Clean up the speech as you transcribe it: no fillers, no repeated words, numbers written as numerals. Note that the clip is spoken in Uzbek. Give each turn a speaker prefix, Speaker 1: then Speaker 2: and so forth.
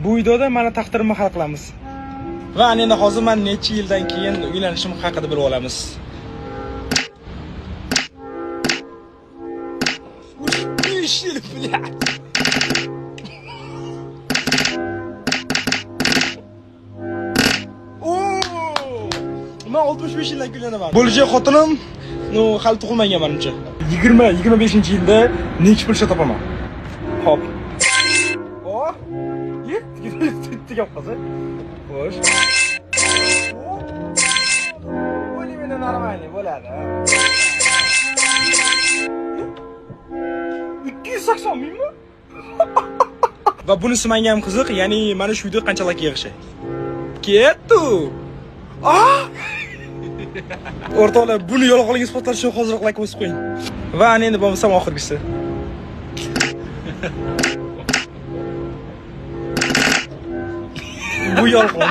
Speaker 1: Bu videoda mana taqdirimni hal qilamiz. Va endi hozir men necha yildan keyin uylanishim haqida bilib olamiz. Yil, блядь. Men 65 yildan uylanaman. Bo'lajak xotinim, hali tug'ilmagan menimcha. 20-25-yilda necha pul topaman. Hop. Oh. Yetdi gap qilsa. Xo'sh. Bo'limini normalniy bo'ladi. 280 mingmi? Va bunisi menga ham qiziq, ya'ni mana shu video qancha like yig'ishi. Ketdi. O'rtoqlar, buni yolg'onga isbotlash uchun hozirroq like bosib qo'ying. Va endi bo'lmasam oxirgisi. Bu yolg'on.